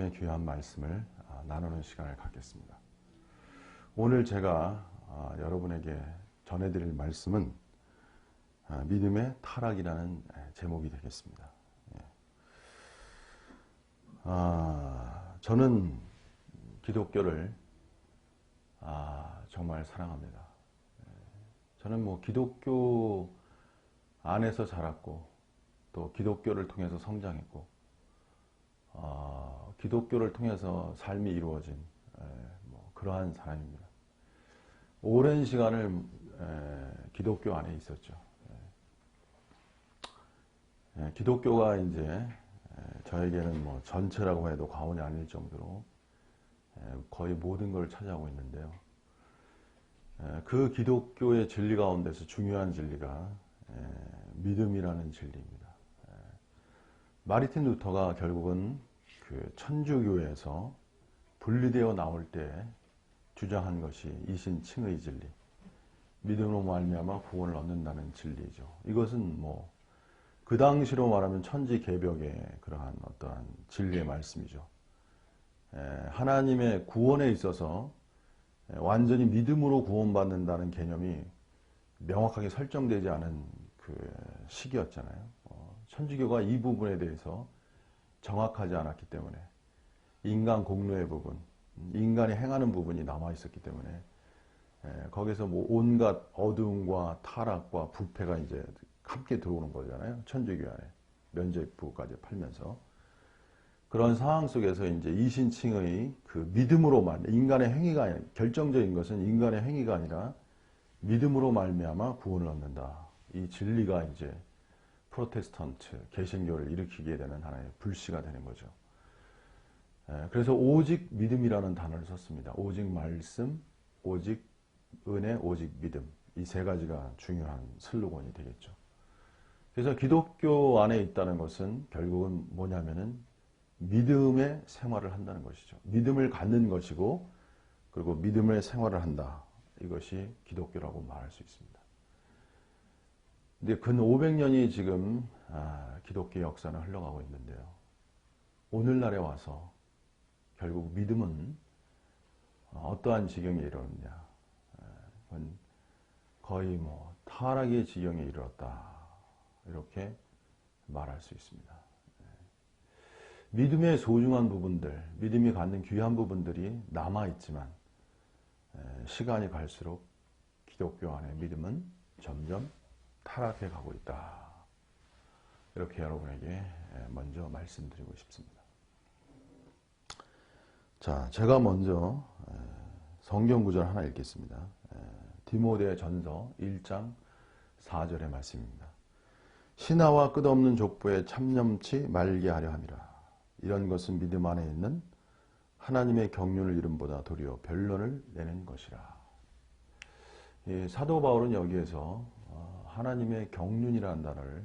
하나님의 귀한 말씀을 나누는 시간을 갖겠습니다. 오늘 제가 여러분에게 전해드릴 말씀은 믿음의 타락이라는 제목이 되겠습니다. 저는 기독교를 정말 사랑합니다. 저는 기독교 안에서 자랐고 또 기독교를 통해서 성장했고 기독교를 통해서 삶이 이루어진 그러한 사람입니다. 오랜 시간을 기독교 안에 있었죠. 기독교가 이제 저에게는 전체라고 해도 과언이 아닐 정도로 거의 모든 걸 차지하고 있는데요. 그 기독교의 진리 가운데서 중요한 진리가 믿음이라는 진리입니다. 마르틴 루터가 결국은 그 천주교에서 분리되어 나올 때 주장한 것이 이신칭의 진리, 믿음으로 말미암아 구원을 얻는다는 진리죠. 이것은 그 당시로 말하면 천지개벽의 그러한 어떠한 진리의 말씀이죠. 하나님의 구원에 있어서 완전히 믿음으로 구원받는다는 개념이 명확하게 설정되지 않은 그 시기였잖아요. 천주교가 이 부분에 대해서 정확하지 않았기 때문에 인간 공로의 부분, 인간이 행하는 부분이 남아 있었기 때문에 거기서 온갖 어두움과 타락과 부패가 이제 함께 들어오는 거잖아요. 천주교 안에 면죄부까지 팔면서 그런 상황 속에서 이제 이신칭의 그 믿음으로만 인간의 행위가 아니라 결정적인 것은 인간의 행위가 아니라 믿음으로 말미암아 구원을 얻는다. 이 진리가 이제 프로테스탄트 개신교를 일으키게 되는 하나의 불씨가 되는 거죠. 그래서 오직 믿음이라는 단어를 썼습니다. 오직 말씀, 오직 은혜, 오직 믿음. 이 세 가지가 중요한 슬로건이 되겠죠. 그래서 기독교 안에 있다는 것은 결국은 뭐냐면은 믿음의 생활을 한다는 것이죠. 믿음을 갖는 것이고 그리고 믿음의 생활을 한다. 이것이 기독교라고 말할 수 있습니다. 근데 근 500년이 지금 기독교의 역사는 흘러가고 있는데요. 오늘날에 와서 결국 믿음은 어떠한 지경에 이르렀냐. 거의 타락의 지경에 이르렀다. 이렇게 말할 수 있습니다. 믿음의 소중한 부분들, 믿음이 갖는 귀한 부분들이 남아있지만 시간이 갈수록 기독교 안의 믿음은 점점 타락해 가고 있다. 이렇게 여러분에게 먼저 말씀드리고 싶습니다. 자, 제가 먼저 성경 구절 하나 읽겠습니다. 디모데 전서 1장 4절의 말씀입니다. 신하와 끝없는 족보에 참념치 말게 하려 함이라. 이런 것은 믿음 안에 있는 하나님의 경륜을 이름보다 도리어 변론을 내는 것이라. 사도 바울은 여기에서 하나님의 경륜이라는 단어를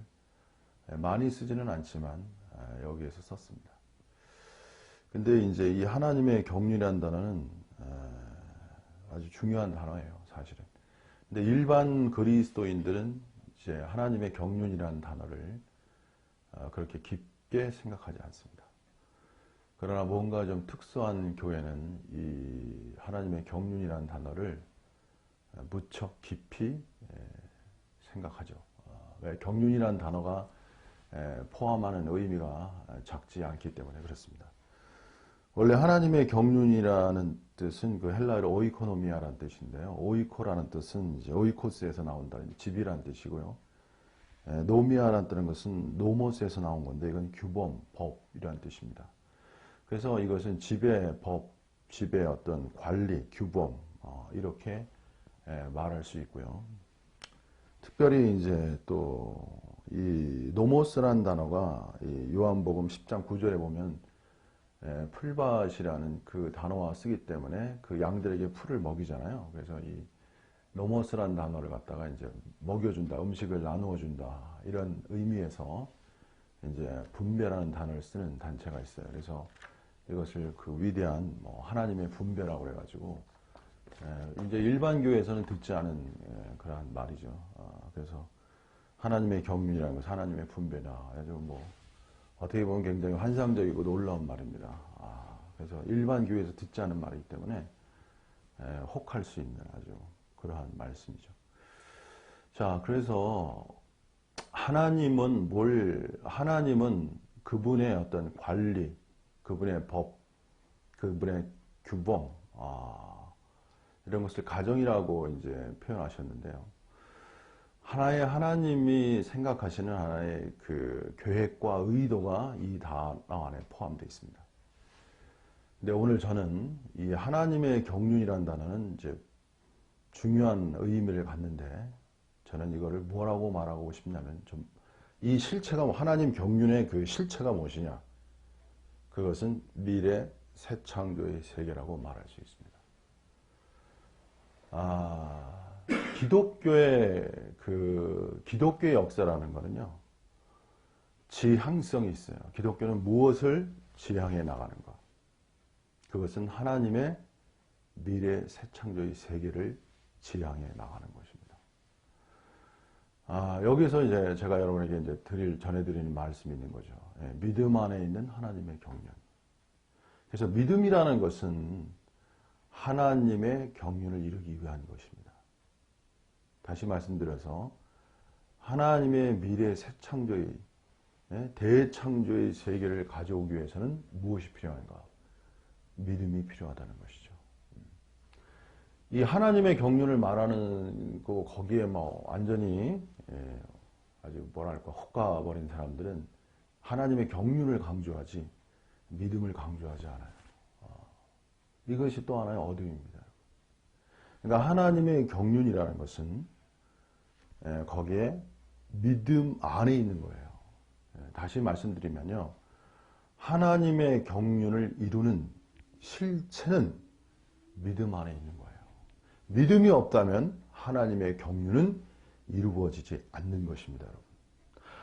많이 쓰지는 않지만 여기에서 썼습니다. 근데 이제 이 하나님의 경륜이라는 단어는 아주 중요한 단어예요, 사실은. 근데 일반 그리스도인들은 이제 하나님의 경륜이라는 단어를 그렇게 깊게 생각하지 않습니다. 그러나 뭔가 좀 특수한 교회는 이 하나님의 경륜이라는 단어를 무척 깊이 생각하죠. 왜? 경륜이라는 단어가 포함하는 의미가 작지 않기 때문에 그렇습니다. 원래 하나님의 경륜이라는 뜻은 그 헬라어로 오이코노미아라는 뜻인데요. 오이코라는 뜻은 이제 오이코스에서 나온다는 집이라는 뜻이고요. 노미아라는 뜻은 것은 노모스에서 나온 건데 이건 규범, 법이라는 뜻입니다. 그래서 이것은 집의 법, 집의 어떤 관리, 규범 이렇게 말할 수 있고요. 특별히 이제 또 이 노모스라는 단어가 이 요한복음 10장 9절에 보면 풀밭이라는 그 단어와 쓰기 때문에 그 양들에게 풀을 먹이잖아요. 그래서 이 노모스라는 단어를 갖다가 이제 먹여준다, 음식을 나누어준다 이런 의미에서 이제 분배라는 단어를 쓰는 단체가 있어요. 그래서 이것을 그 위대한 하나님의 분배라고 그래가지고 이제 일반 교회에서는 듣지 않은 그러한 말이죠. 그래서 하나님의 경륜이라는 것은 하나님의 분배다. 아주 어떻게 보면 굉장히 환상적이고 놀라운 말입니다. 그래서 일반 교회에서 듣지 않은 말이기 때문에 혹할 수 있는 아주 그러한 말씀이죠. 자, 그래서 하나님은 그분의 어떤 관리, 그분의 법, 그분의 규범, 이런 것을 가정이라고 이제 표현하셨는데요. 하나님이 생각하시는 하나의 그 계획과 의도가 이 단어 안에 포함되어 있습니다. 근데 오늘 저는 이 하나님의 경륜이라는 단어는 이제 중요한 의미를 갖는데, 저는 이거를 뭐라고 말하고 싶냐면, 이 실체가, 하나님 경륜의 그 실체가 무엇이냐? 그것은 미래 새 창조의 세계라고 말할 수 있습니다. 기독교의 역사라는 거는요, 지향성이 있어요. 기독교는 무엇을 지향해 나가는가? 그것은 하나님의 미래 새 창조의 세계를 지향해 나가는 것입니다. 여기서 이제 제가 여러분에게 이제 전해드리는 말씀이 있는 거죠. 믿음 안에 있는 하나님의 경륜. 그래서 믿음이라는 것은 하나님의 경륜을 이루기 위한 것입니다. 다시 말씀드려서 하나님의 미래 새 창조의 대창조의 세계를 가져오기 위해서는 무엇이 필요한가? 믿음이 필요하다는 것이죠. 이 하나님의 경륜을 말하는 거기에 완전히 아주 뭐랄까 혹가버린 사람들은 하나님의 경륜을 강조하지 믿음을 강조하지 않아요. 이것이 또 하나의 어둠입니다. 그러니까 하나님의 경륜이라는 것은 거기에 믿음 안에 있는 거예요. 다시 말씀드리면요, 하나님의 경륜을 이루는 실체는 믿음 안에 있는 거예요. 믿음이 없다면 하나님의 경륜은 이루어지지 않는 것입니다, 여러분.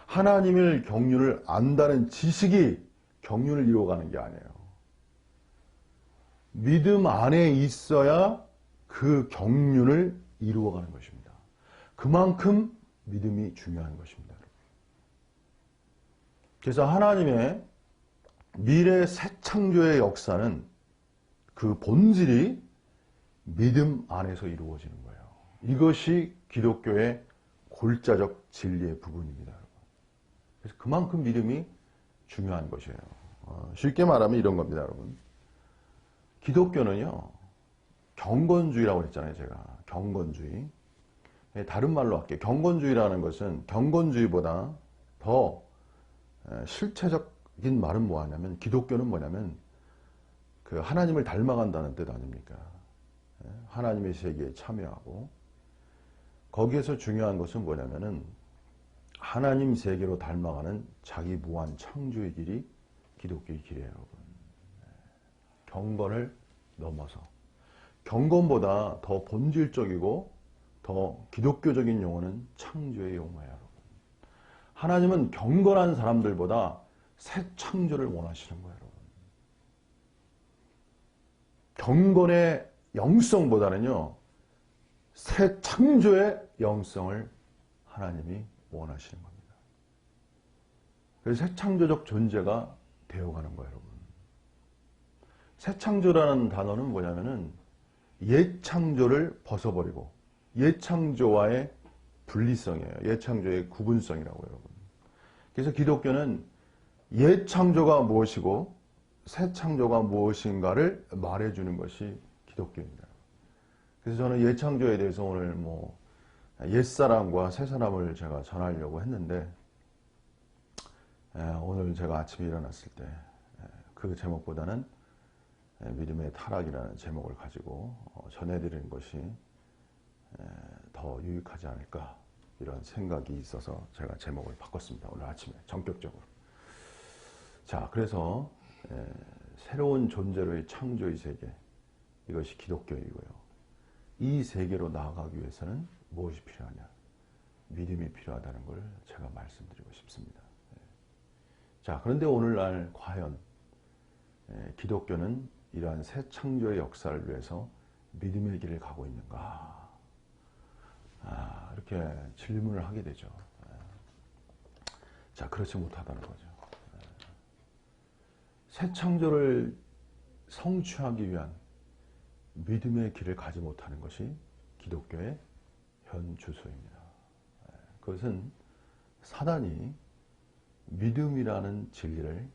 하나님의 경륜을 안다는 지식이 경륜을 이루어가는 게 아니에요. 믿음 안에 있어야 그 경륜을 이루어가는 것입니다. 그만큼 믿음이 중요한 것입니다, 여러분. 그래서 하나님의 미래 새 창조의 역사는 그 본질이 믿음 안에서 이루어지는 거예요. 이것이 기독교의 골자적 진리의 부분입니다, 여러분. 그래서 그만큼 믿음이 중요한 것이에요. 쉽게 말하면 이런 겁니다, 여러분. 기독교는요, 경건주의라고 했잖아요, 제가. 경건주의. 다른 말로 할게요. 경건주의라는 것은 경건주의보다 더 실체적인 말은 뭐하냐면, 기독교는 뭐냐면 그 하나님을 닮아간다는 뜻 아닙니까? 하나님의 세계에 참여하고, 거기에서 중요한 것은 뭐냐면은 하나님 세계로 닮아가는 자기 무한 창조의 길이 기독교의 길이에요, 여러분. 경건을 넘어서, 경건보다 더 본질적이고 더 기독교적인 용어는 창조의 용어예요, 여러분. 하나님은 경건한 사람들보다 새 창조를 원하시는 거예요, 여러분. 경건의 영성보다는요, 새 창조의 영성을 하나님이 원하시는 겁니다. 그래서 새 창조적 존재가 되어가는 거예요, 여러분. 새 창조라는 단어는 뭐냐면은 옛 창조를 벗어버리고 옛 창조와의 분리성이에요. 옛 창조의 구분성이라고요, 여러분. 그래서 기독교는 옛 창조가 무엇이고 새 창조가 무엇인가를 말해주는 것이 기독교입니다. 그래서 저는 옛 창조에 대해서 오늘 옛사람과 새사람을 제가 전하려고 했는데, 오늘 제가 아침에 일어났을 때 그 제목보다는 믿음의 타락이라는 제목을 가지고 전해드리는 것이 더 유익하지 않을까, 이런 생각이 있어서 제가 제목을 바꿨습니다. 오늘 아침에 전격적으로. 자, 그래서 새로운 존재로의 창조의 세계, 이것이 기독교이고요. 이 세계로 나아가기 위해서는 무엇이 필요하냐? 믿음이 필요하다는 걸 제가 말씀드리고 싶습니다. 자, 그런데 오늘날 과연 기독교는 이러한 새 창조의 역사를 위해서 믿음의 길을 가고 있는가? 이렇게 질문을 하게 되죠. 자, 그렇지 못하다는 거죠. 새 성취하기 위한 믿음의 길을 가지 못하는 것이 기독교의 현 주소입니다. 그것은 사단이 믿음이라는 진리를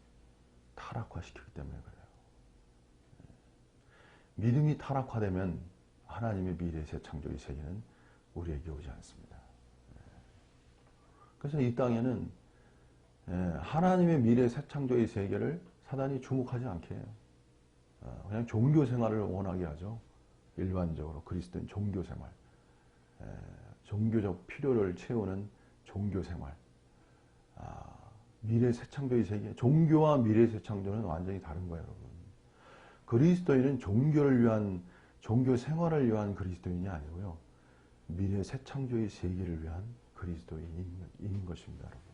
타락화시키기 때문에 그래요. 믿음이 타락화되면 하나님의 미래의 새 창조의 세계는 우리에게 오지 않습니다. 그래서 이 땅에는 하나님의 미래의 새 창조의 세계를 사단이 주목하지 않게 해요. 그냥 종교 생활을 원하게 하죠. 일반적으로 그리스도인 종교 생활, 종교적 필요를 채우는 종교 생활. 미래 새 창조의 세계, 종교와 미래 새 창조는 완전히 다른 거예요, 여러분. 그리스도인은 종교를 위한, 종교 생활을 위한 그리스도인이 아니고요. 미래 새 창조의 세계를 위한 그리스도인인 것입니다, 여러분.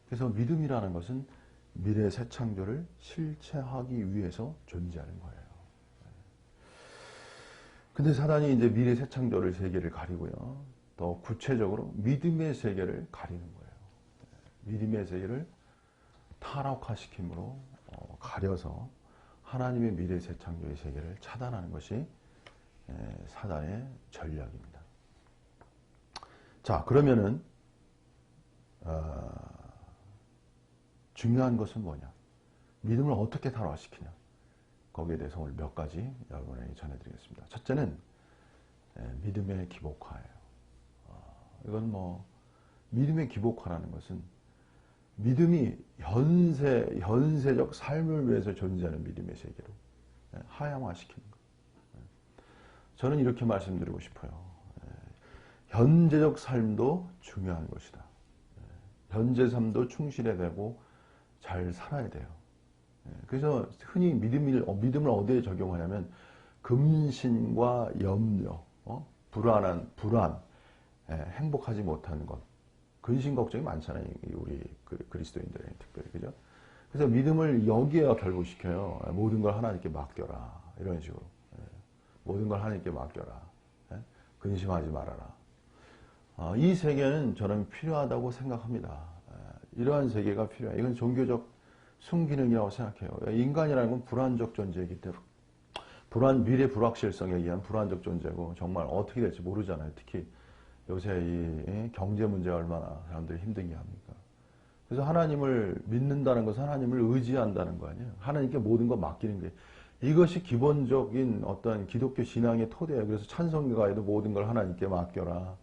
그래서 믿음이라는 것은 미래 새 창조를 실체하기 위해서 존재하는 거예요. 근데 사단이 이제 미래 새 창조를 세계를 가리고요. 더 구체적으로 믿음의 세계를 가리는 거예요. 믿음의 세계를 타락화시킴으로 가려서 하나님의 미래 새 창조의 세계를 차단하는 것이 사단의 전략입니다. 자, 그러면은 중요한 것은 뭐냐? 믿음을 어떻게 타락화시키냐? 거기에 대해서 오늘 몇 가지 여러분에게 전해드리겠습니다. 첫째는 믿음의 기복화예요. 이건 믿음의 기복화라는 것은 믿음이 현세적 삶을 위해서 존재하는 믿음의 세계로 하향화시키는 것. 저는 이렇게 말씀드리고 싶어요. 현재적 삶도 중요한 것이다. 현재 삶도 충실해야 되고 잘 살아야 돼요. 그래서 흔히 믿음을 어디에 적용하냐면 금신과 염려, 불안, 행복하지 못하는 것, 근심 걱정이 많잖아요. 우리 그리스도인들의 특별히, 그죠? 그래서 믿음을 여기에 결부시켜요. 모든 걸 하나님께 맡겨라, 이런 식으로. 모든 걸 하나님께 맡겨라, 근심하지 말아라. 이 세계는 저는 필요하다고 생각합니다. 이러한 세계가 필요해요. 이건 종교적 순기능이라고 생각해요. 인간이라는 건 불안적 존재이기 때문에 미래 불확실성에 의한 불안적 존재고 정말 어떻게 될지 모르잖아요. 특히 요새 이 경제 문제가 얼마나 사람들이 힘든 게 합니까? 그래서 하나님을 믿는다는 것은 하나님을 의지한다는 거 아니에요. 하나님께 모든 거 맡기는 게 이것이 기본적인 어떤 기독교 신앙의 토대예요. 그래서 찬송가에도 모든 걸 하나님께 맡겨라.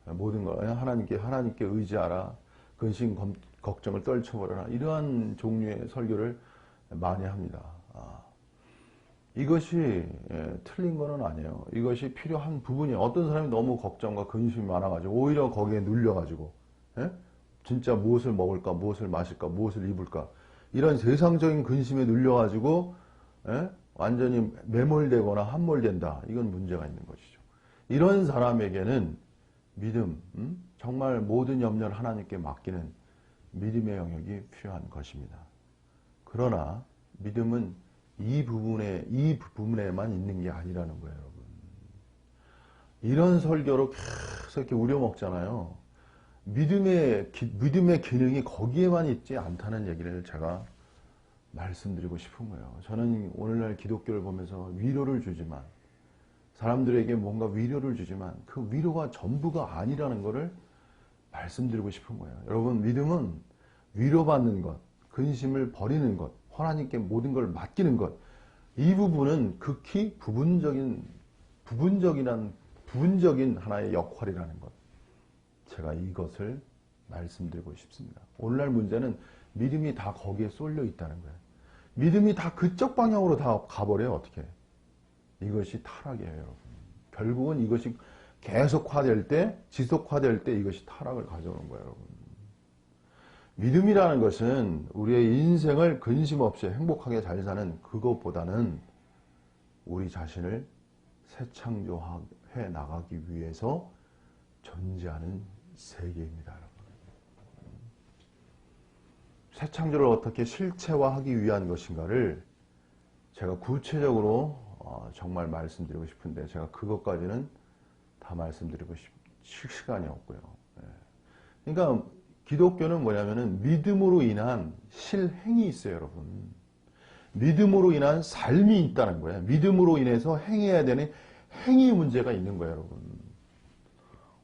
모든 걸 하나님께 의지하라. 근심 걱정을 떨쳐버려라. 이러한 종류의 설교를 많이 합니다. 이것이 틀린 거는 아니에요. 이것이 필요한 부분이에요. 어떤 사람이 너무 걱정과 근심이 많아가지고 오히려 거기에 눌려가지고 진짜 무엇을 먹을까, 무엇을 마실까, 무엇을 입을까 이런 세상적인 근심에 눌려가지고 완전히 매몰되거나 함몰된다. 이건 문제가 있는 것이죠. 이런 사람에게는 믿음, 정말 모든 염려를 하나님께 맡기는 믿음의 영역이 필요한 것입니다. 그러나 믿음은 이 부분에만 있는 게 아니라는 거예요, 여러분. 이런 설교로 계속 이렇게 우려먹잖아요. 믿음의 기능이 거기에만 있지 않다는 얘기를 제가 말씀드리고 싶은 거예요. 저는 오늘날 기독교를 보면서 위로를 주지만, 사람들에게 뭔가 위로를 주지만 그 위로가 전부가 아니라는 것을 말씀드리고 싶은 거예요. 여러분, 믿음은 위로받는 것, 근심을 버리는 것, 하나님께 모든 걸 맡기는 것, 이 부분은 극히 부분적인 하나의 역할이라는 것. 제가 이것을 말씀드리고 싶습니다. 오늘날 문제는 믿음이 다 거기에 쏠려 있다는 거예요. 믿음이 다 그쪽 방향으로 다 가버려요. 어떻게? 이것이 타락이에요, 여러분. 결국은 이것이 계속화될 때, 지속화될 때 이것이 타락을 가져오는 거예요, 여러분. 믿음이라는 것은 우리의 인생을 근심 없이 행복하게 잘 사는 그것보다는 우리 자신을 새 창조해 나가기 위해서 존재하는 세계입니다, 여러분. 새 창조를 어떻게 실체화하기 위한 것인가를 제가 구체적으로 정말 말씀드리고 싶은데 제가 그것까지는 다 말씀드리고 시간이 없고요. 그러니까 기독교는 뭐냐면은 믿음으로 인한 실행이 있어요, 여러분. 믿음으로 인한 삶이 있다는 거예요. 믿음으로 인해서 행해야 되는 행위 문제가 있는 거예요, 여러분.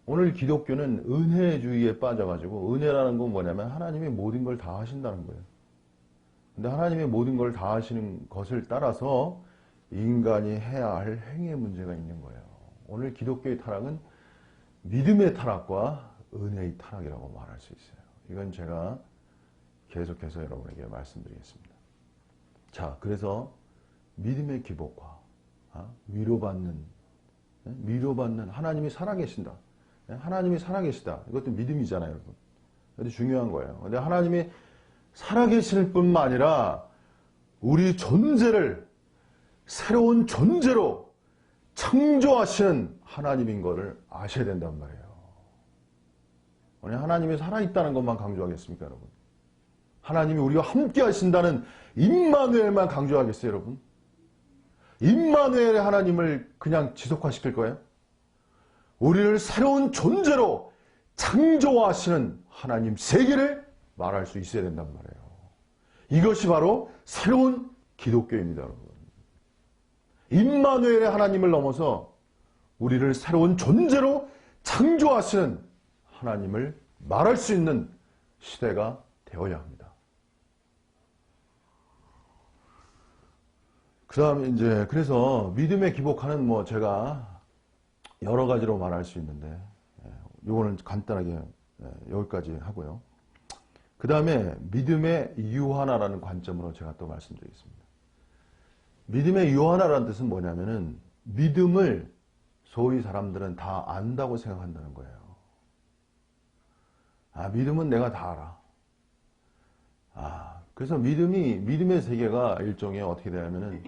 오늘 기독교는 은혜주의에 빠져가지고, 은혜라는 건 뭐냐면 하나님이 모든 걸 다 하신다는 거예요. 근데 하나님의 모든 걸 다 하시는 것을 따라서 인간이 해야 할 행위의 문제가 있는 거예요. 오늘 기독교의 타락은 믿음의 타락과 은혜의 타락이라고 말할 수 있어요. 이건 제가 계속해서 여러분에게 말씀드리겠습니다. 자, 그래서 믿음의 기복과 위로받는 하나님이 살아계신다. 하나님이 살아계시다. 이것도 믿음이잖아요, 여러분. 아주 중요한 거예요. 근데 하나님이 살아계실 뿐만 아니라 우리 존재를 새로운 존재로 창조하시는 하나님인 것을 아셔야 된단 말이에요. 오늘 하나님이 살아있다는 것만 강조하겠습니까, 여러분? 하나님이 우리와 함께 하신다는 임마누엘만 강조하겠어요, 여러분? 임마누엘의 하나님을 그냥 지속화시킬 거예요? 우리를 새로운 존재로 창조하시는 하나님 세계를 말할 수 있어야 된단 말이에요. 이것이 바로 새로운 기독교입니다, 여러분. 임마누엘의 하나님을 넘어서 우리를 새로운 존재로 창조하시는 하나님을 말할 수 있는 시대가 되어야 합니다. 그 다음에 이제, 그래서 믿음에 기복하는 제가 여러 가지로 말할 수 있는데, 요거는 간단하게 여기까지 하고요. 그 다음에 믿음의 유하나라는 관점으로 제가 또 말씀드리겠습니다. 믿음의 유하나라는 뜻은 뭐냐면은, 믿음을 소위 사람들은 다 안다고 생각한다는 거예요. 믿음은 내가 다 알아. 그래서 믿음의 세계가 일종의 어떻게 되냐면은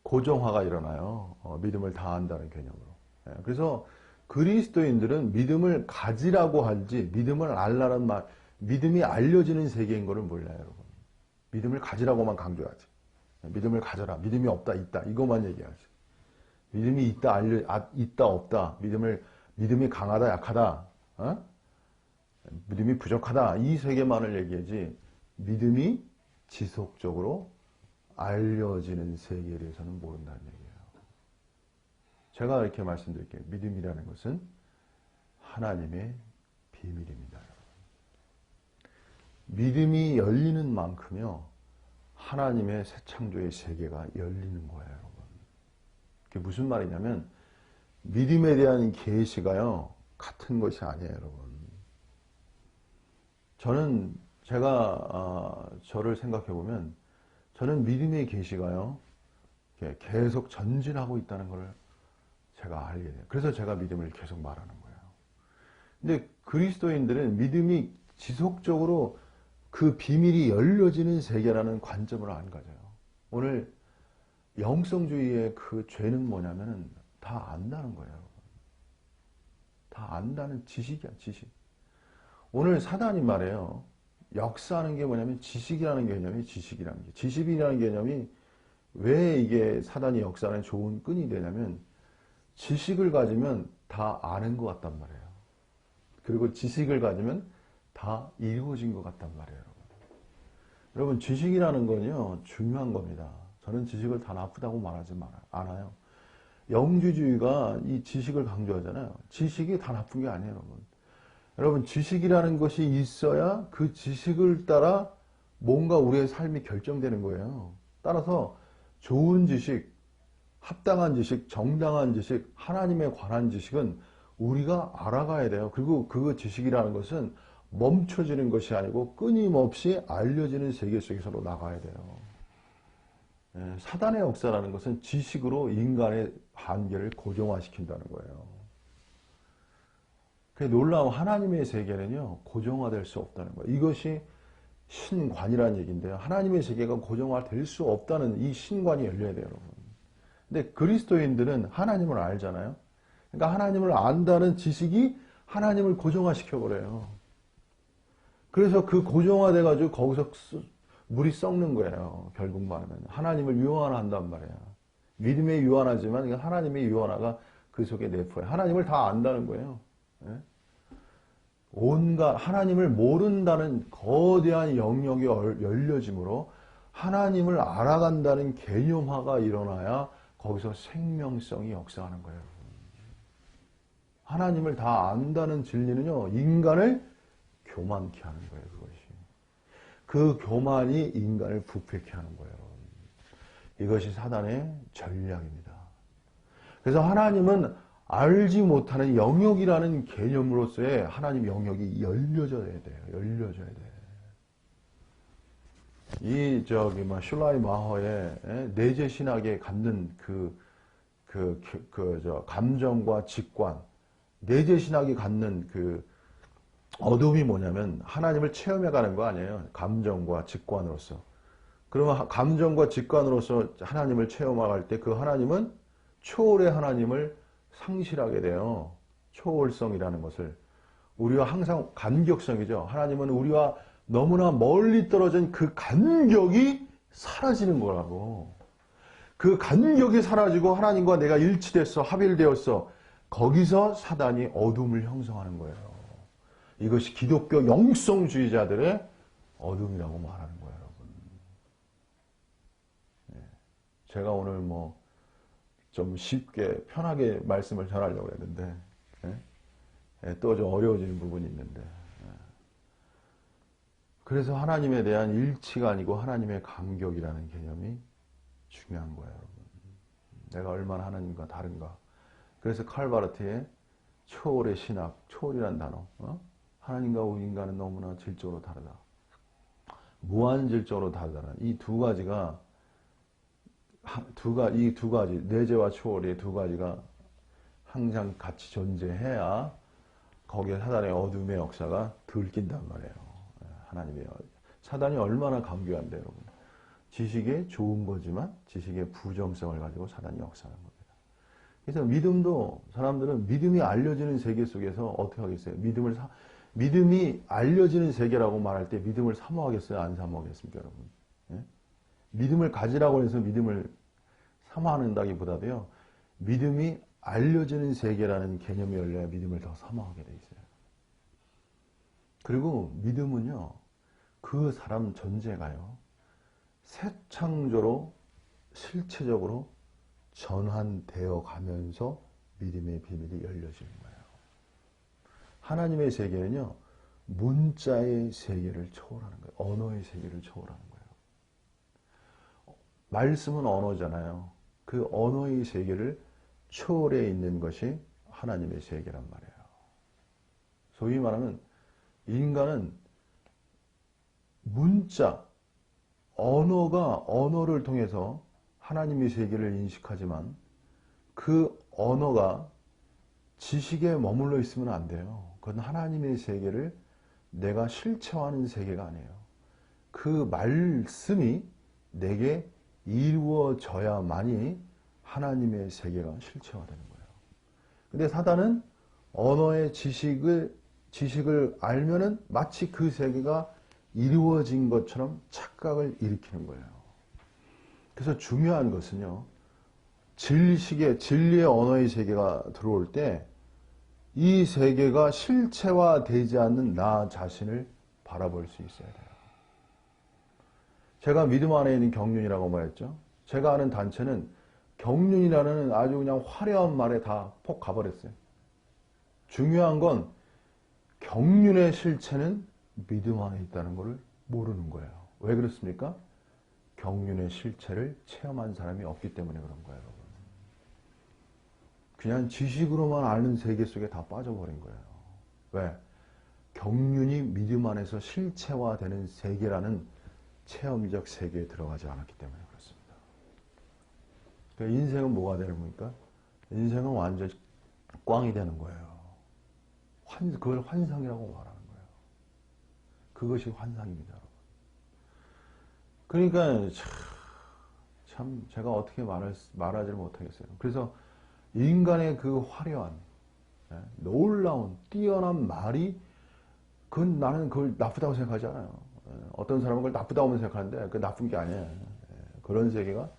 고정화가 일어나요. 믿음을 다 안다는 개념으로. 그래서 그리스도인들은 믿음을 가지라고 하지, 믿음을 알라는 말, 믿음이 알려지는 세계인 거를 몰라요, 여러분. 믿음을 가지라고만 강조하지. 믿음을 가져라. 믿음이 없다, 있다. 이것만 얘기하지. 믿음이 있다, 있다, 없다. 믿음이 강하다, 약하다. 믿음이 부족하다. 이 세계만을 얘기하지, 믿음이 지속적으로 알려지는 세계에 대해서는 모른다는 얘기예요. 제가 이렇게 말씀드릴게요. 믿음이라는 것은 하나님의 비밀입니다. 믿음이 열리는 만큼요, 하나님의 새 창조의 세계가 열리는 거예요, 여러분. 그게 무슨 말이냐면, 믿음에 대한 계시가요, 같은 것이 아니에요, 여러분. 저를 생각해보면, 저는 믿음의 계시가요, 계속 전진하고 있다는 걸 제가 알게 돼요. 그래서 제가 믿음을 계속 말하는 거예요. 근데 그리스도인들은 믿음이 지속적으로 그 비밀이 열려지는 세계라는 관점을 안 가져요. 오늘 영성주의의 그 죄는 뭐냐면은 다 안다는 거예요. 다 안다는 지식이야, 지식. 오늘 사단이 말해요. 역사하는 게 뭐냐면 지식이라는 개념이 지식이라는 게. 지식이라는 개념이 왜 이게 사단이 역사하는 좋은 끈이 되냐면 지식을 가지면 다 아는 것 같단 말이에요. 그리고 지식을 가지면 다 이루어진 것 같단 말이에요. 여러분, 지식이라는 건요, 중요한 겁니다. 저는 지식을 다 나쁘다고 말하지 않아요. 영주주의가 이 지식을 강조하잖아요. 지식이 다 나쁜 게 아니에요, 여러분. 여러분, 지식이라는 것이 있어야 그 지식을 따라 뭔가 우리의 삶이 결정되는 거예요. 따라서 좋은 지식, 합당한 지식, 정당한 지식, 하나님에 관한 지식은 우리가 알아가야 돼요. 그리고 그 지식이라는 것은 멈춰지는 것이 아니고 끊임없이 알려지는 세계 속에서로 나가야 돼요. 사단의 역사라는 것은 지식으로 인간의 한계를 고정화시킨다는 거예요. 그 놀라운 하나님의 세계는요, 고정화될 수 없다는 거예요. 이것이 신관이라는 얘기인데요. 하나님의 세계가 고정화될 수 없다는 이 신관이 열려야 돼요, 여러분. 근데 그리스도인들은 하나님을 알잖아요. 그러니까 하나님을 안다는 지식이 하나님을 고정화시켜버려요. 그래서 그 고정화돼가지고 거기서 물이 썩는 거예요. 결국 말하면. 하나님을 유한한단 말이에요. 믿음의 유한하지만 하나님의 유한화가 그 속에 내포해. 하나님을 다 안다는 거예요. 온갖 하나님을 모른다는 거대한 영역이 열려짐으로 하나님을 알아간다는 개념화가 일어나야 거기서 생명성이 역사하는 거예요. 하나님을 다 안다는 진리는요, 인간을 교만케 하는 거예요, 그것이. 그 교만이 인간을 부패케 하는 거예요. 이것이 사단의 전략입니다. 그래서 하나님은 알지 못하는 영역이라는 개념으로서의 하나님 영역이 열려져야 돼요. 열려져야 돼요. 슐라이 마허의 내재 신학에 갖는 감정과 직관, 내재 신학이 갖는 그 어둠이 뭐냐면 하나님을 체험해 가는 거 아니에요. 감정과 직관으로서. 그러면 감정과 직관으로서 하나님을 체험할 때 그 하나님은 초월의 하나님을 상실하게 돼요. 초월성이라는 것을. 우리와 항상 간격성이죠. 하나님은 우리와 너무나 멀리 떨어진 그 간격이 사라지는 거라고. 그 간격이 사라지고 하나님과 내가 일치됐어, 합일되었어. 거기서 사단이 어둠을 형성하는 거예요. 이것이 기독교 영성주의자들의 어둠이라고 말하는 거예요, 여러분. 제가 오늘 좀 쉽게 편하게 말씀을 전하려고 했는데 또 좀 어려워지는 부분이 있는데, 그래서 하나님에 대한 일치가 아니고 하나님의 간격이라는 개념이 중요한 거예요, 여러분. 내가 얼마나 하나님과 다른가. 그래서 칼바르트의 초월의 신학, 초월이란 단어, 하나님과 우리 인간은 너무나 질적으로 다르다. 무한질적으로 다르다는 이 두 가지가 이 두 가지, 내재와 초월의 두 가지가 항상 같이 존재해야 거기에 사단의 어둠의 역사가 들킨단 말이에요. 하나님의 사단이 얼마나 강교한데, 여러분. 지식의 좋은 거지만 지식의 부정성을 가지고 사단이 역사하는 겁니다. 그래서 믿음도 사람들은 믿음이 알려지는 세계 속에서 어떻게 하겠어요? 믿음이 알려지는 세계라고 말할 때 믿음을 사모하겠어요? 안 사모하겠습니까, 여러분? 예? 믿음을 가지라고 해서 믿음을 사모한다기보다도요, 믿음이 알려지는 세계라는 개념이 열려야 믿음을 더 사모하게 돼 있어요. 그리고 믿음은요, 그 사람 전체가요, 새 창조로 실체적으로 전환되어 가면서 믿음의 비밀이 열려지는 거예요. 하나님의 세계는요, 문자의 세계를 초월하는 거예요. 언어의 세계를 초월하는 거예요. 말씀은 언어잖아요. 그 언어의 세계를 초월해 있는 것이 하나님의 세계란 말이에요. 소위 말하면 인간은 문자, 언어를 통해서 하나님의 세계를 인식하지만 그 언어가 지식에 머물러 있으면 안 돼요. 그건 하나님의 세계를 내가 실체화하는 세계가 아니에요. 그 말씀이 내게 이루어져야만이 하나님의 세계가 실체화되는 거예요. 근데 사단은 언어의 지식을 알면은 마치 그 세계가 이루어진 것처럼 착각을 일으키는 거예요. 그래서 중요한 것은요, 진리의 언어의 세계가 들어올 때 이 세계가 실체화되지 않는 나 자신을 바라볼 수 있어야 돼요. 제가 믿음 안에 있는 경륜이라고 말했죠. 제가 아는 단체는 경륜이라는 아주 그냥 화려한 말에 다 폭 가버렸어요. 중요한 건 경륜의 실체는 믿음 안에 있다는 것을 모르는 거예요. 왜 그렇습니까? 경륜의 실체를 체험한 사람이 없기 때문에 그런 거예요, 여러분. 그냥 지식으로만 아는 세계 속에 다 빠져버린 거예요. 왜? 경륜이 믿음 안에서 실체화되는 세계라는 체험적 세계에 들어가지 않았기 때문에 그렇습니다. 그러니까 인생은 뭐가 되는 겁니까? 인생은 완전 꽝이 되는 거예요. 그걸 환상이라고 말하는 거예요. 그것이 환상입니다, 여러분. 그러니까 참 제가 어떻게 말하지를 못하겠어요. 그래서 인간의 그 화려한, 놀라운, 뛰어난 말이 나는 그걸 나쁘다고 생각하지 않아요. 어떤 사람은 그걸 나쁘다고 생각하는데 그 나쁜 게 아니에요. 그런 세계가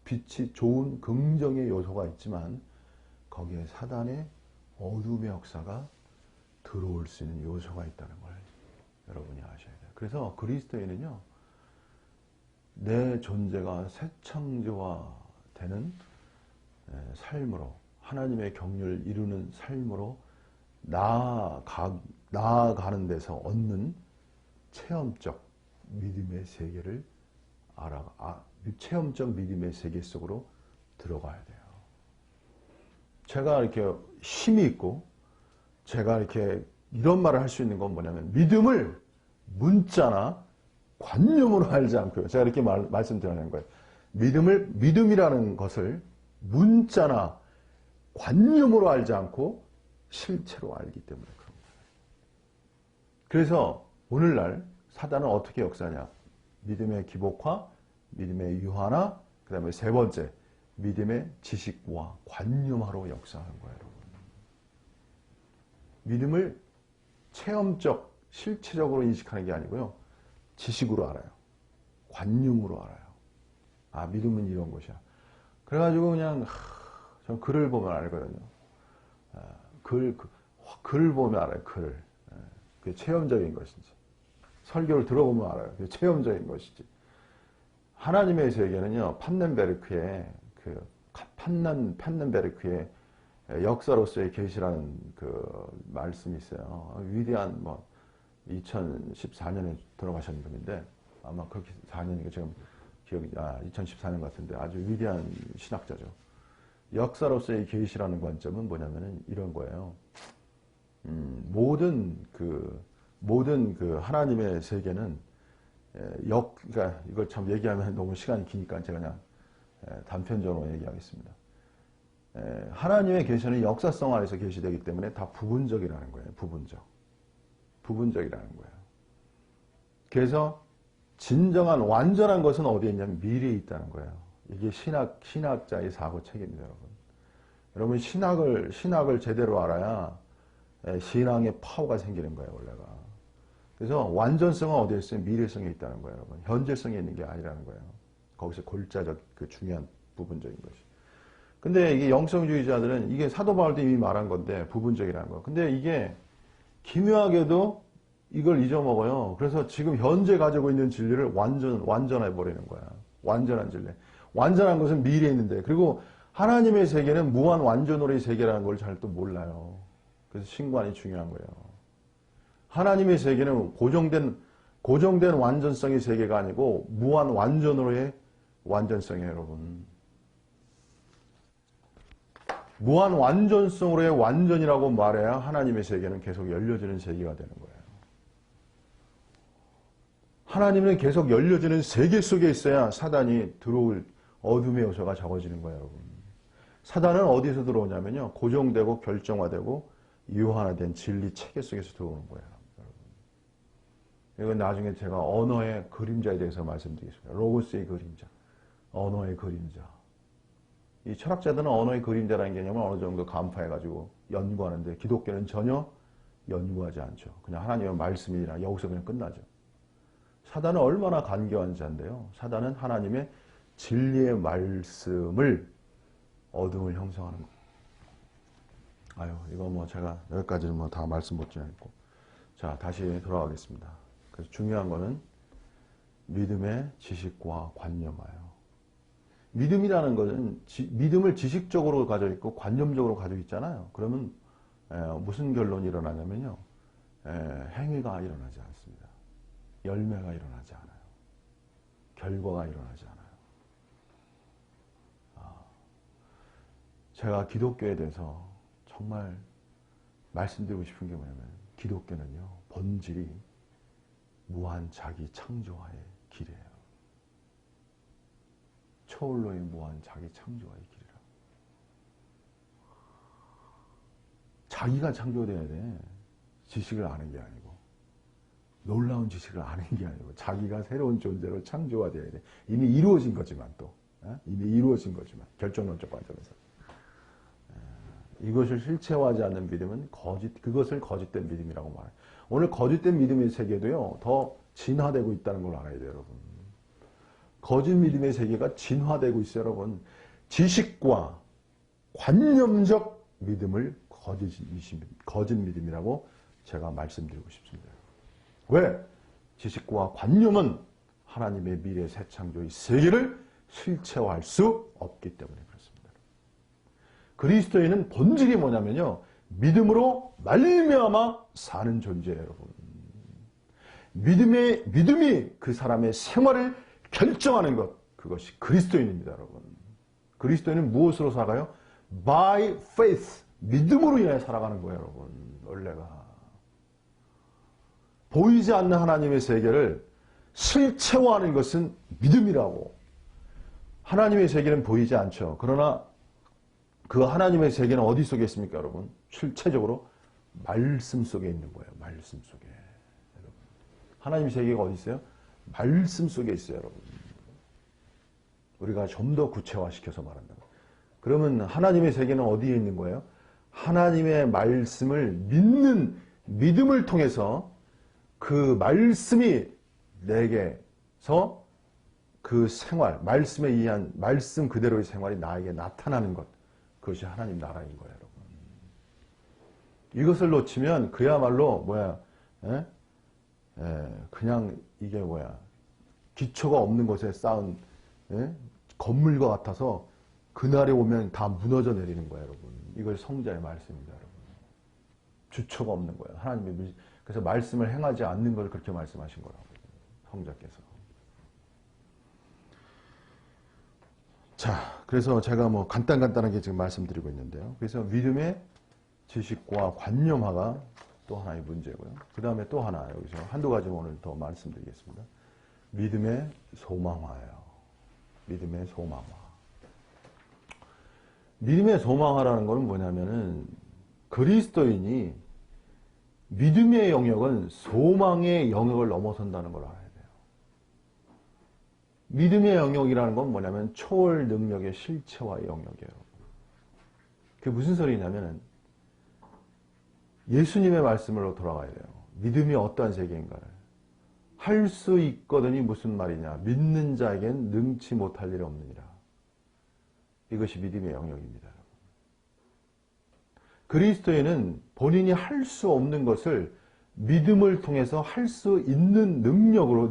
빛이 좋은 긍정의 요소가 있지만 거기에 사단의 어둠의 역사가 들어올 수 있는 요소가 있다는 걸 여러분이 아셔야 돼요. 그래서 그리스도인은요, 내 존재가 새 창조화되는 삶으로, 하나님의 경륜을 이루는 삶으로 나아가는 데서 얻는 체험적 믿음의 세계를 체험적 믿음의 세계 속으로 들어가야 돼요. 제가 이렇게 힘이 있고, 제가 이렇게 이런 말을 할 수 있는 건 뭐냐면, 믿음을 문자나 관념으로 알지 않고요. 제가 이렇게 말씀드리는 거예요. 믿음이라는 것을 문자나 관념으로 알지 않고 실체로 알기 때문에 그런 거예요. 그래서 오늘날 사단은 어떻게 역사하냐? 믿음의 기복화, 믿음의 유화나, 그 다음에 세 번째, 믿음의 지식과 관념화로 역사하는 거예요, 여러분. 믿음을 체험적, 실체적으로 인식하는 게 아니고요. 지식으로 알아요. 관념으로 알아요. 아, 믿음은 이런 것이야. 그래가지고 그냥 전 글을 보면 알거든요. 글을 보면 알아요. 글을. 그게 체험적인 것인지. 설교를 들어보면 알아요. 그게 체험적인 것인지. 하나님의 세계는요. 판넨베르크의 역사로서의 계시라는 그 말씀이 있어요. 위대한 2014년에 돌아가신 분인데 아마 그렇게 4년이니까 지금 기억이 2014년 같은데 아주 위대한 신학자죠. 역사로서의 계시라는 관점은 뭐냐면은 이런 거예요. 모든 그 하나님의 세계는 그러니까 이걸 참 얘기하면 너무 시간이 기니까 제가 그냥 단편적으로 얘기하겠습니다. 하나님의 계시는 역사성 안에서 계시되기 때문에 다 부분적이라는 거예요. 부분적이라는 거예요. 그래서 진정한 완전한 것은 어디에 있냐면 미래에 있다는 거예요. 이게 신학자의 사고 체계입니다, 여러분. 여러분 신학을 제대로 알아야 신앙의 파워가 생기는 거예요, 원래가. 그래서 완전성은 어디에 있어요? 미래성에 있다는 거예요, 여러분. 현재성에 있는 게 아니라는 거예요. 거기서 골자적 그 중요한 부분적인 것이. 근데 이게 영성주의자들은 이게 사도 바울도 이미 말한 건데 부분적이라는 거. 근데 이게 기묘하게도 이걸 잊어먹어요. 그래서 지금 현재 가지고 있는 진리를 완전해 버리는 거야. 완전한 진리. 완전한 것은 미래에 있는데, 그리고 하나님의 세계는 무한 완전으로의 세계라는 걸 잘 또 몰라요. 그래서 신관이 중요한 거예요. 하나님의 세계는 고정된 완전성의 세계가 아니고 무한 완전으로의 완전성이에요, 여러분. 무한 완전성으로의 완전이라고 말해야 하나님의 세계는 계속 열려지는 세계가 되는 거예요. 하나님은 계속 열려지는 세계 속에 있어야 사단이 들어올 어둠의 요소가 적어지는 거예요, 여러분. 사단은 어디서 들어오냐면요. 고정되고 결정화되고 유한화된 진리 체계 속에서 들어오는 거예요, 여러분. 이건 나중에 제가 언어의 그림자에 대해서 말씀드리겠습니다. 로고스의 그림자, 언어의 그림자. 이 철학자들은 언어의 그림자라는 개념을 어느 정도 간파해가지고 연구하는데 기독교는 전혀 연구하지 않죠. 그냥 하나님의 말씀이라 여기서 그냥 끝나죠. 사단은 얼마나 간교한 자인데요. 사단은 하나님의 진리의 말씀을 어둠을 형성하는 거예요. 아유, 이거 제가 여기까지는 다 말씀 못 드리겠고. 자, 다시 돌아가겠습니다. 그래서 중요한 거는 믿음의 지식과 관념화예요. 믿음이라는 것은 믿음을 지식적으로 가지고 있고 관념적으로 가지고 있잖아요. 그러면 무슨 결론이 일어나냐면요. 행위가 일어나지 않습니다. 열매가 일어나지 않아요. 결과가 일어나지 않아요. 제가 기독교에 대해서 정말 말씀드리고 싶은 게 뭐냐면 기독교는요. 본질이 무한 자기 창조화의 길이에요. 초월로의 무한 자기 창조화의 길이라. 자기가 창조돼야 돼. 지식을 아는 게 아니고. 놀라운 지식을 아는 게 아니고 자기가 새로운 존재로 창조화돼야 돼. 이미 이루어진 거지만 또. 이미 이루어진 거지만. 결정론적 관점에서. 이것을 실체화하지 않는 믿음은 그것을 거짓된 믿음이라고 말해요. 오늘 거짓된 믿음의 세계도요. 더 진화되고 있다는 걸 알아야 돼요, 여러분. 거짓 믿음의 세계가 진화되고 있어요, 여러분. 지식과 관념적 믿음을 거짓 믿음이라고 제가 말씀드리고 싶습니다. 왜? 지식과 관념은 하나님의 미래 새 창조의 세계를 실체화할 수 없기 때문에 그렇습니다. 그리스도인은 본질이 뭐냐면요. 믿음으로 말미암아 사는 존재예요, 여러분. 믿음이 그 사람의 생활을 결정하는 것, 그것이 그리스도인입니다, 여러분. 그리스도인은 무엇으로 살아가요? By faith, 믿음으로 인해 살아가는 거예요, 여러분. 원래가. 보이지 않는 하나님의 세계를 실체화하는 것은 믿음이라고. 하나님의 세계는 보이지 않죠. 그러나 그 하나님의 세계는 어디 속에 있습니까, 여러분? 실체적으로 말씀 속에 있는 거예요. 말씀 속에. 여러분. 하나님의 세계가 어디 있어요? 말씀 속에 있어요, 여러분. 우리가 좀 더 구체화시켜서 말한다면. 그러면 하나님의 세계는 어디에 있는 거예요? 하나님의 말씀을 믿는 믿음을 통해서 그 말씀이 내게서 그 생활, 말씀에 의한 말씀 그대로의 생활이 나에게 나타나는 것. 그것이 하나님 나라인 거예요, 여러분. 이것을 놓치면 그야말로 그냥 이게 기초가 없는 곳에 쌓은 건물과 같아서 그날에 오면 다 무너져 내리는 거예요, 여러분. 이걸 성자의 말씀입니다, 여러분. 주초가 없는 거예요. 하나님이 그래서 말씀을 행하지 않는 걸 그렇게 말씀하신 거라고 성자께서. 자, 그래서 제가 간단하게 지금 말씀드리고 있는데요. 그래서 믿음의 지식과 관념화가 또 하나의 문제고요. 그 다음에 또 하나 여기서 한두 가지 오늘 더 말씀드리겠습니다. 믿음의 소망화예요. 믿음의 소망화. 믿음의 소망화라는 것은 뭐냐면은 그리스도인이 믿음의 영역은 소망의 영역을 넘어선다는 걸 알아야 돼요. 믿음의 영역이라는 건 뭐냐면 초월 능력의 실체화의 영역이에요. 그게 무슨 소리냐면은 예수님의 말씀으로 돌아가야 돼요. 믿음이 어떠한 세계인가를. 할 수 있거든이 무슨 말이냐. 믿는 자에겐 능치 못할 일이 없느니라. 이것이 믿음의 영역입니다. 그리스도인은 본인이 할 수 없는 것을 믿음을 통해서 할 수 있는 능력으로,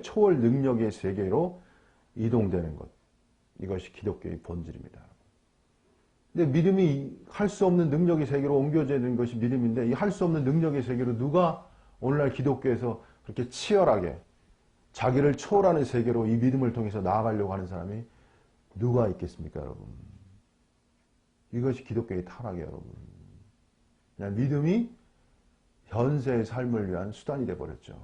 초월 능력의 세계로 이동되는 것. 이것이 기독교의 본질입니다. 근데 믿음이 할 수 없는 능력의 세계로 옮겨지는 것이 믿음인데, 이 할 수 없는 능력의 세계로 누가 오늘날 기독교에서 그렇게 치열하게 자기를 초월하는 세계로 이 믿음을 통해서 나아가려고 하는 사람이 누가 있겠습니까, 여러분? 이것이 기독교의 타락이에요, 여러분. 그냥 믿음이 현세의 삶을 위한 수단이 되어버렸죠.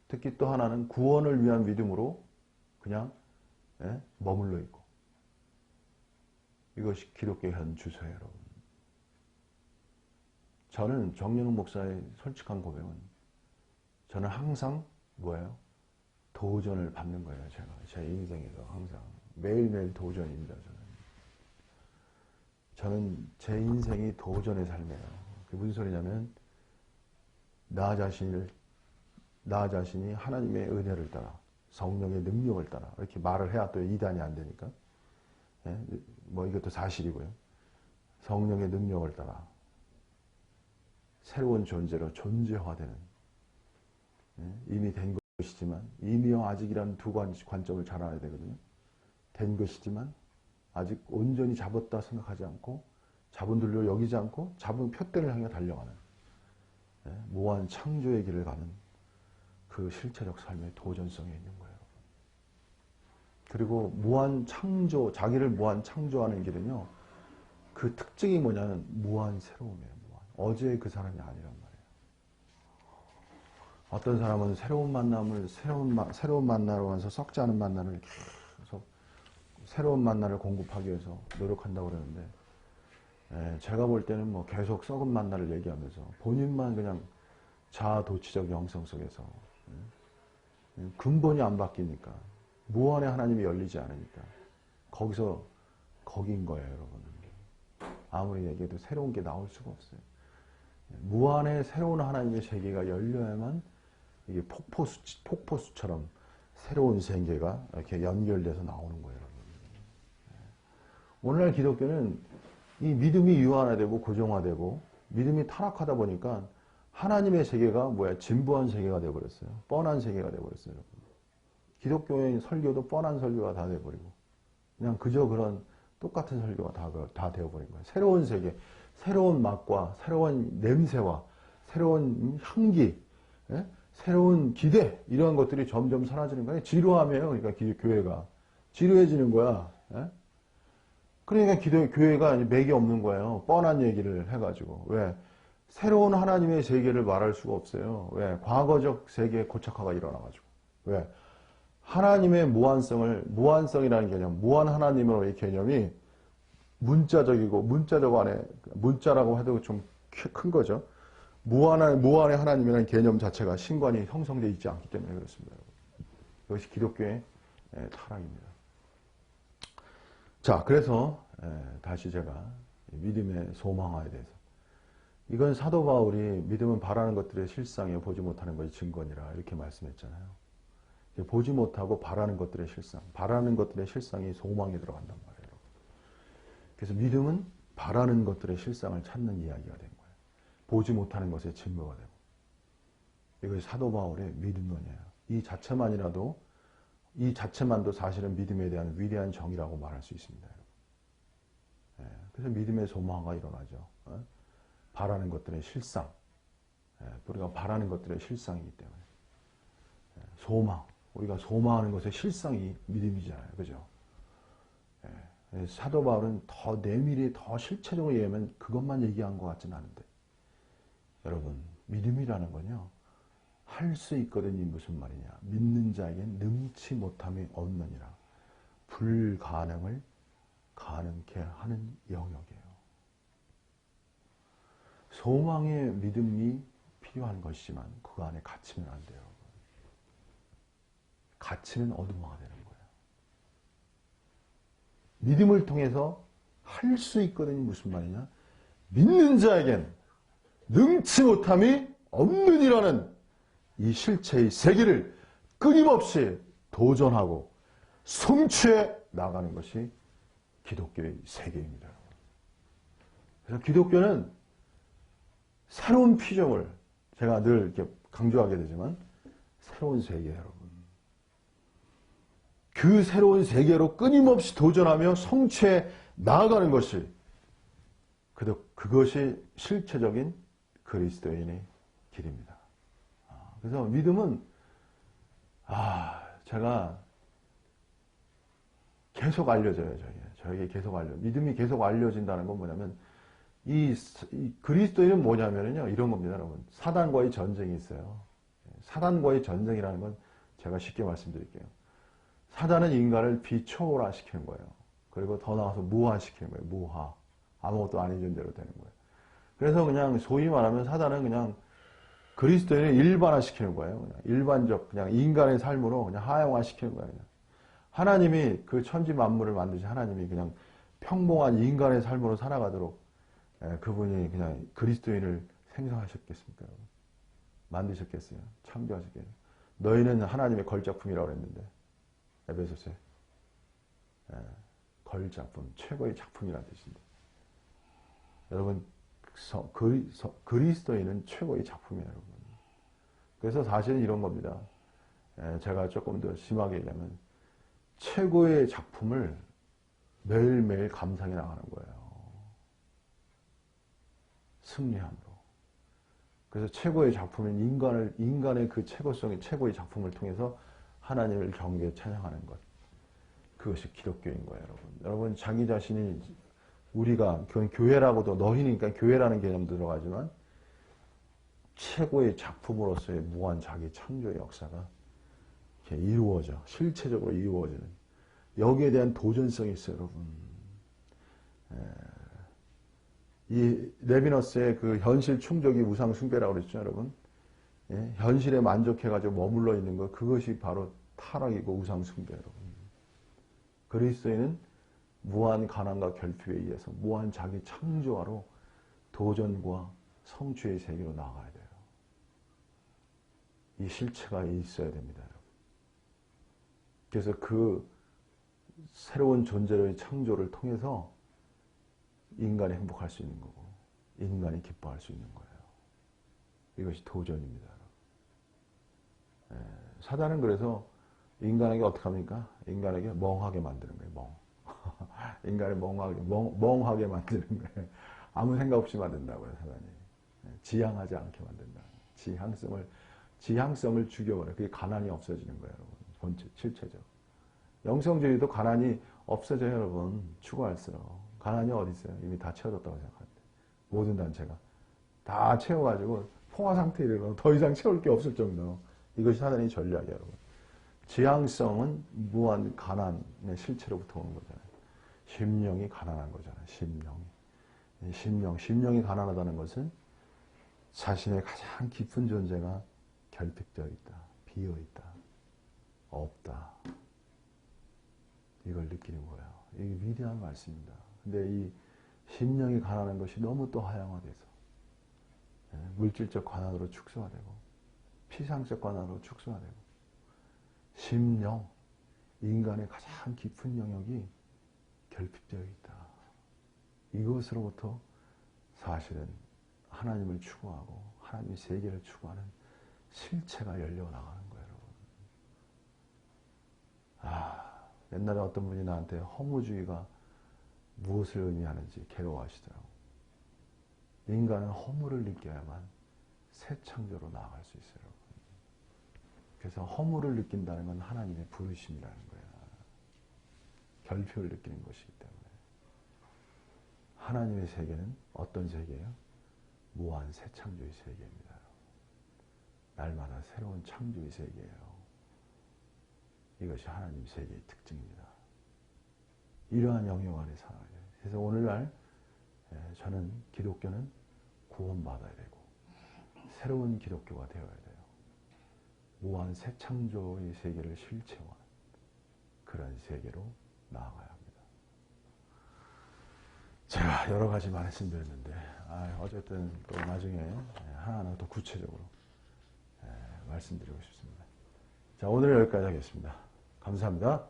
특히 또 하나는 구원을 위한 믿음으로 그냥 머물러 있고. 이것이 기독교의 현 주소예요, 여러분. 저는 정영훈 목사의 솔직한 고백은 저는 항상 도전을 받는 거예요, 제가. 제 인생에서 항상. 매일매일 도전입니다, 저는 제 인생이 도전의 삶이에요. 그게 무슨 소리냐면, 나 자신이 하나님의 은혜를 따라, 성령의 능력을 따라, 이렇게 말을 해야 또 이단이 안 되니까. 이것도 사실이고요. 성령의 능력을 따라, 새로운 존재로 존재화되는, 이미 된 것이지만, 이미와 아직이라는 두 관점을 잘 알아야 되거든요. 된 것이지만, 아직 온전히 잡았다 생각하지 않고 잡은 들로 여기지 않고 잡은 표대를 향해 달려가는 무한 창조의 길을 가는 그 실체적 삶의 도전성이 있는 거예요. 그리고 무한 창조, 자기를 무한 창조하는 길은요. 그 특징이 뭐냐면 무한 새로움이에요. 무한. 어제의 그 사람이 아니란 말이에요. 어떤 사람은 새로운 만나러 와서 썩지 않은 만남을 계속 새로운 만나를 공급하기 위해서 노력한다고 그러는데, 제가 볼 때는 계속 썩은 만나를 얘기하면서 본인만 그냥 자아도취적 영성 속에서 근본이 안 바뀌니까, 무한의 하나님이 열리지 않으니까 거긴 거예요, 여러분. 아무리 얘기해도 새로운 게 나올 수가 없어요. 무한의 새로운 하나님의 세계가 열려야만 이게 폭포수처럼 새로운 세계가 이렇게 연결돼서 나오는 거예요. 오늘날 기독교는 이 믿음이 유한화되고 고정화되고 믿음이 타락하다 보니까 하나님의 세계가 뭐야? 진부한 세계가 되어버렸어요. 뻔한 세계가 되어버렸어요. 기독교의 설교도 뻔한 설교가 다 되어버리고 그냥 그저 그런 똑같은 설교가 다 되어버린 거예요. 새로운 세계, 새로운 맛과 새로운 냄새와 새로운 향기, 예? 새로운 기대 이런 것들이 점점 사라지는 거예요. 지루하면 그러니까 교회가 지루해지는 거야. 예? 그러니까 교회가 맥이 없는 거예요. 뻔한 얘기를 해가지고. 왜? 새로운 하나님의 세계를 말할 수가 없어요. 왜? 과거적 세계에 고착화가 일어나가지고. 왜? 하나님의 무한성이라는 개념, 무한 하나님으로의 개념이 문자적이고, 문자적 안에, 문자라고 해도 좀 큰 거죠. 무한의 하나님이라는 개념 자체가 신관이 형성되어 있지 않기 때문에 그렇습니다. 이것이 기독교의 타락입니다. 자, 그래서 다시 제가 믿음의 소망화에 대해서 이건 사도 바울이 믿음은 바라는 것들의 실상이요 보지 못하는 것의 증거니라 이렇게 말씀했잖아요. 보지 못하고 바라는 것들의 실상, 바라는 것들의 실상이 소망에 들어간단 말이에요. 그래서 믿음은 바라는 것들의 실상을 찾는 이야기가 된 거예요. 보지 못하는 것의 증거가 되고 이것이 사도 바울의 믿음론이에요. 이 자체만도 사실은 믿음에 대한 위대한 정의라고 말할 수 있습니다. 그래서 믿음의 소망화가 일어나죠. 바라는 것들의 실상, 우리가 바라는 것들의 실상이기 때문에 소망, 우리가 소망하는 것의 실상이 믿음이잖아요. 그죠? 사도 바울은 더 내밀히 더 실체적으로 얘기하면 그것만 얘기한 것 같지는 않은데 여러분 믿음이라는 건요 할 수 있거든요. 무슨 말이냐 믿는 자에겐 능치 못함이 없느니라 불가능을 가능케 하는 영역이에요. 소망의 믿음이 필요한 것이지만 그 안에 갇히면 안 돼요. 갇히면 어둠화가 되는 거예요. 믿음을 통해서 할 수 있거든요. 무슨 말이냐 믿는 자에겐 능치 못함이 없느니라는 이 실체의 세계를 끊임없이 도전하고 성취해 나가는 것이 기독교의 세계입니다. 그래서 기독교는 새로운 피조물, 제가 늘 이렇게 강조하게 되지만 새로운 세계 여러분. 그 새로운 세계로 끊임없이 도전하며 성취해 나아가는 것이 그것이 실체적인 그리스도인의 길입니다. 그래서 믿음은 제가 계속 알려져요. 저에게 계속 믿음이 계속 알려진다는 건 뭐냐면 이 그리스도인은 뭐냐면요 이런 겁니다, 여러분. 사단과의 전쟁이 있어요. 사단과의 전쟁이라는 건 제가 쉽게 말씀드릴게요. 사단은 인간을 비초월화시키는 거예요. 그리고 더 나아가서 무화시키는 거예요. 무화. 아무것도 아닌 존재로 되는 거예요. 그래서 그냥 소위 말하면 사단은 그냥 그리스도인을 일반화시키는 거예요. 그냥 일반적 그냥 인간의 삶으로 그냥 하향화시키는 거예요. 그냥. 하나님이 그 천지 만물을 만드신 하나님이 그냥 평범한 인간의 삶으로 살아가도록 그분이 그냥 그리스도인을 생성하셨겠습니까? 만드셨겠어요? 창조하셨겠어요? 너희는 하나님의 걸작품이라고 했는데 에베소서에 걸작품, 최고의 작품이라는 뜻인데 여러분 그리스도인은 최고의 작품이에요. 여러분. 그래서 사실은 이런 겁니다. 제가 조금 더 심하게 얘기하면 최고의 작품을 매일매일 감상해 나가는 거예요. 승리함으로. 그래서 최고의 작품인 인간의 그 최고성의 최고의 작품을 통해서 하나님을 경배에 찬양하는 것. 그것이 기독교인 거예요, 여러분. 여러분, 자기 자신이 우리가 교회라고도 너희니까 교회라는 개념도 들어가지만 최고의 작품으로서의 무한 자기 창조의 역사가 이렇게 이루어져, 실체적으로 이루어지는 여기에 대한 도전성이 있어요, 여러분. 이 레비너스의 그 현실 충족이 우상 숭배라고 그랬죠, 여러분. 현실에 만족해가지고 머물러 있는 것, 그것이 바로 타락이고 우상 숭배, 여러분. 그리스도인은 무한 가난과 결핍에 의해서 무한 자기 창조화로 도전과 성취의 세계로 나아가야 돼요. 이 실체가 있어야 됩니다. 여러분. 그래서 그 새로운 존재의 창조를 통해서 인간이 행복할 수 있는 거고 인간이 기뻐할 수 있는 거예요. 이것이 도전입니다. 사단은 그래서 인간에게 어떻게 합니까? 인간에게 멍하게 만드는 거예요. 멍. 인간을 멍하게 만드는 거예요. 아무 생각 없이 만든다고요, 사단이. 지향하지 않게 만든다. 지향성을 죽여버려요. 그게 가난이 없어지는 거예요, 여러분. 본chất, 실체적. 영성주의도 가난이 없어져요, 여러분. 추구할수록. 가난이 어디 있어요? 이미 다 채워졌다고 생각하는데. 모든 단체가. 다 채워가지고 포화 상태에 이르러 더 이상 채울 게 없을 정도. 이것이 사단의 전략이에요, 여러분. 지향성은 무한 가난의 실체로부터 오는 거잖아요. 심령이 가난한 거잖아요. 심령이 가난하다는 것은 자신의 가장 깊은 존재가 결핍되어 있다. 비어 있다. 없다. 이걸 느끼는 거예요. 이게 위대한 말씀입니다. 근데 이 심령이 가난한 것이 너무 또 하향화돼서 물질적 가난으로 축소화되고 피상적 가난으로 축소화되고 심령, 인간의 가장 깊은 영역이 결핍되어 있다. 이것으로부터 사실은 하나님을 추구하고 하나님의 세계를 추구하는 실체가 열려나가는 거예요, 여러분. 옛날에 어떤 분이 나한테 허무주의가 무엇을 의미하는지 괴로워하시더라고요. 인간은 허무를 느껴야만 새 창조로 나아갈 수 있어요, 여러분. 그래서 허무를 느낀다는 건 하나님의 부르심이라는 거예요. 결핍을 느끼는 것이기 때문에. 하나님의 세계는 어떤 세계예요? 무한 새 창조의 세계입니다. 날마다 새로운 창조의 세계예요. 이것이 하나님 세계의 특징입니다. 이러한 영역 안에 살아야 돼요. 그래서 오늘날 저는 기독교는 구원받아야 되고 새로운 기독교가 되어야 돼요. 무한 새 창조의 세계를 실체화하는 그런 세계로 나아가야 합니다. 제가 여러 가지 말씀드렸는데 어쨌든 또 나중에 하나하나 더 구체적으로 말씀드리고 싶습니다. 자, 오늘 여기까지 하겠습니다. 감사합니다.